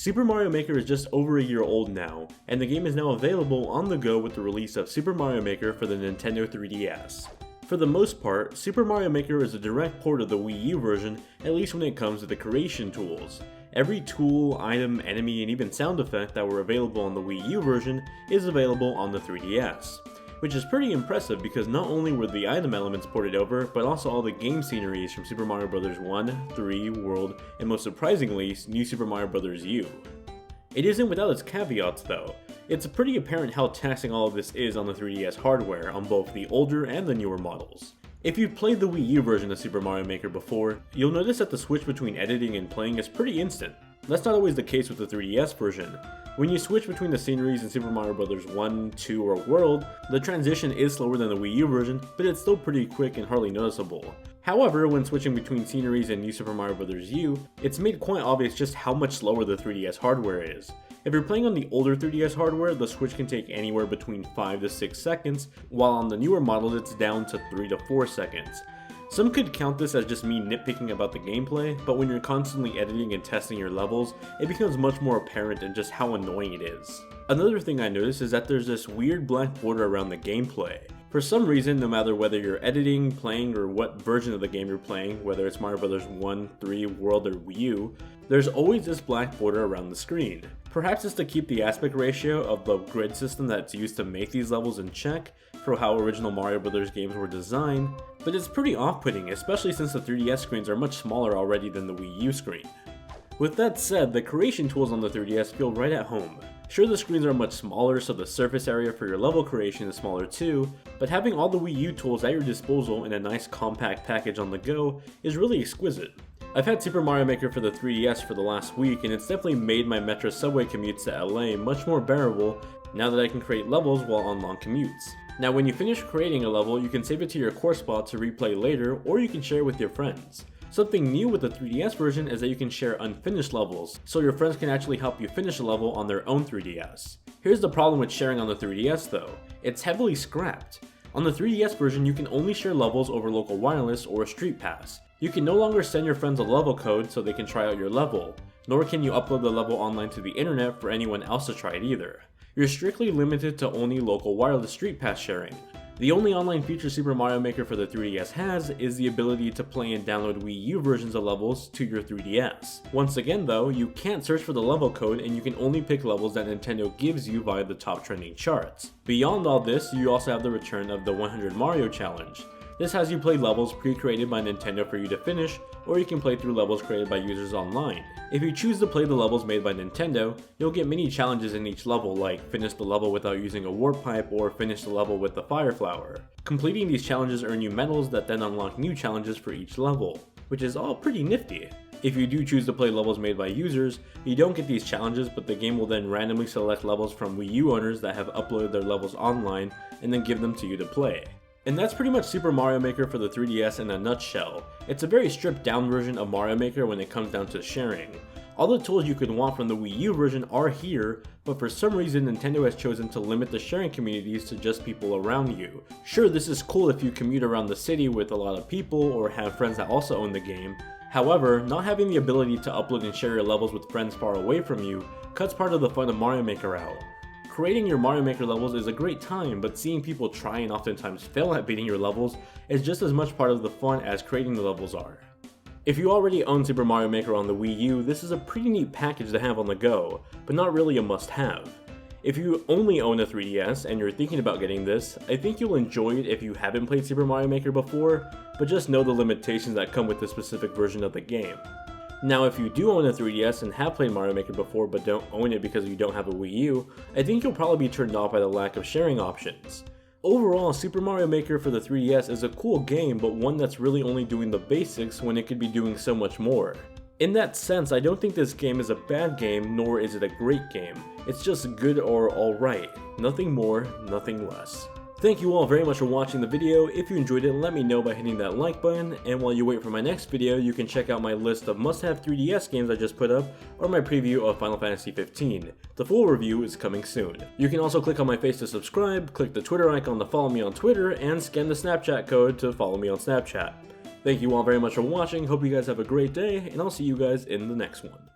Super Mario Maker is just over a year old now, and the game is now available on the go with the release of Super Mario Maker for the Nintendo 3DS. For the most part, Super Mario Maker is a direct port of the Wii U version, at least when it comes to the creation tools. Every tool, item, enemy, and even sound effect that were available on the Wii U version is available on the 3DS. Which is pretty impressive because not only were the item elements ported over, but also all the game sceneries from Super Mario Bros. 1, 3, World, and most surprisingly, New Super Mario Bros. U. It isn't without its caveats though. It's pretty apparent how taxing all of this is on the 3DS hardware on both the older and the newer models. If you've played the Wii U version of Super Mario Maker before, you'll notice that the switch between editing and playing is pretty instant. That's not always the case with the 3DS version. When you switch between the sceneries in Super Mario Bros. 1, 2, or World, the transition is slower than the Wii U version, but it's still pretty quick and hardly noticeable. However, when switching between sceneries in New Super Mario Bros. U, it's made quite obvious just how much slower the 3DS hardware is. If you're playing on the older 3DS hardware, the switch can take anywhere between 5 to 6 seconds, while on the newer models it's down to 3 to 4 seconds. Some could count this as just me nitpicking about the gameplay, but when you're constantly editing and testing your levels, it becomes much more apparent in just how annoying it is. Another thing I noticed is that there's this weird black border around the gameplay. For some reason, no matter whether you're editing, playing, or what version of the game you're playing, whether it's Mario Bros. 1, 3, World, or Wii U, there's always this black border around the screen. Perhaps it's to keep the aspect ratio of the grid system that's used to make these levels in check for how original Mario Bros. Games were designed, but it's pretty off-putting, especially since the 3DS screens are much smaller already than the Wii U screen. With that said, the creation tools on the 3DS feel right at home. Sure, the screens are much smaller, so the surface area for your level creation is smaller too, but having all the Wii U tools at your disposal in a nice compact package on the go is really exquisite. I've had Super Mario Maker for the 3DS for the last week, and it's definitely made my Metro subway commutes to LA much more bearable now that I can create levels while on long commutes. Now when you finish creating a level, you can save it to your core spot to replay later, or you can share with your friends. Something new with the 3DS version is that you can share unfinished levels, so your friends can actually help you finish a level on their own 3DS. Here's the problem with sharing on the 3DS though. It's heavily scrapped. On the 3DS version, you can only share levels over local wireless or a street pass. You can no longer send your friends a level code so they can try out your level, nor can you upload the level online to the internet for anyone else to try it either. You're strictly limited to only local wireless street pass sharing. The only online feature Super Mario Maker for the 3DS has is the ability to play and download Wii U versions of levels to your 3DS. Once again though, you can't search for the level code and you can only pick levels that Nintendo gives you via the top trending charts. Beyond all this, you also have the return of the 100 Mario Challenge. This has you play levels pre-created by Nintendo for you to finish, or you can play through levels created by users online. If you choose to play the levels made by Nintendo, you'll get mini challenges in each level like finish the level without using a warp pipe or finish the level with the fire flower. Completing these challenges earn you medals that then unlock new challenges for each level, which is all pretty nifty. If you do choose to play levels made by users, you don't get these challenges, but the game will then randomly select levels from Wii U owners that have uploaded their levels online and then give them to you to play. And that's pretty much Super Mario Maker for the 3DS in a nutshell. It's a very stripped down version of Mario Maker when it comes down to sharing. All the tools you could want from the Wii U version are here, but for some reason Nintendo has chosen to limit the sharing communities to just people around you. Sure, this is cool if you commute around the city with a lot of people or have friends that also own the game. However, not having the ability to upload and share your levels with friends far away from you cuts part of the fun of Mario Maker out. Creating your Mario Maker levels is a great time, but seeing people try and oftentimes fail at beating your levels is just as much part of the fun as creating the levels are. If you already own Super Mario Maker on the Wii U, this is a pretty neat package to have on the go, but not really a must-have. If you only own a 3DS and you're thinking about getting this, I think you'll enjoy it if you haven't played Super Mario Maker before, but just know the limitations that come with this specific version of the game. Now if you do own a 3DS and have played Mario Maker before but don't own it because you don't have a Wii U, I think you'll probably be turned off by the lack of sharing options. Overall, Super Mario Maker for the 3DS is a cool game, but one that's really only doing the basics when it could be doing so much more. In that sense, I don't think this game is a bad game, nor is it a great game. It's just good or alright. Nothing more, nothing less. Thank you all very much for watching the video. If you enjoyed it, let me know by hitting that like button, and while you wait for my next video, you can check out my list of must-have 3DS games I just put up, or my preview of Final Fantasy 15. The full review is coming soon. You can also click on my face to subscribe, click the Twitter icon to follow me on Twitter, and scan the Snapchat code to follow me on Snapchat. Thank you all very much for watching, hope you guys have a great day, and I'll see you guys in the next one.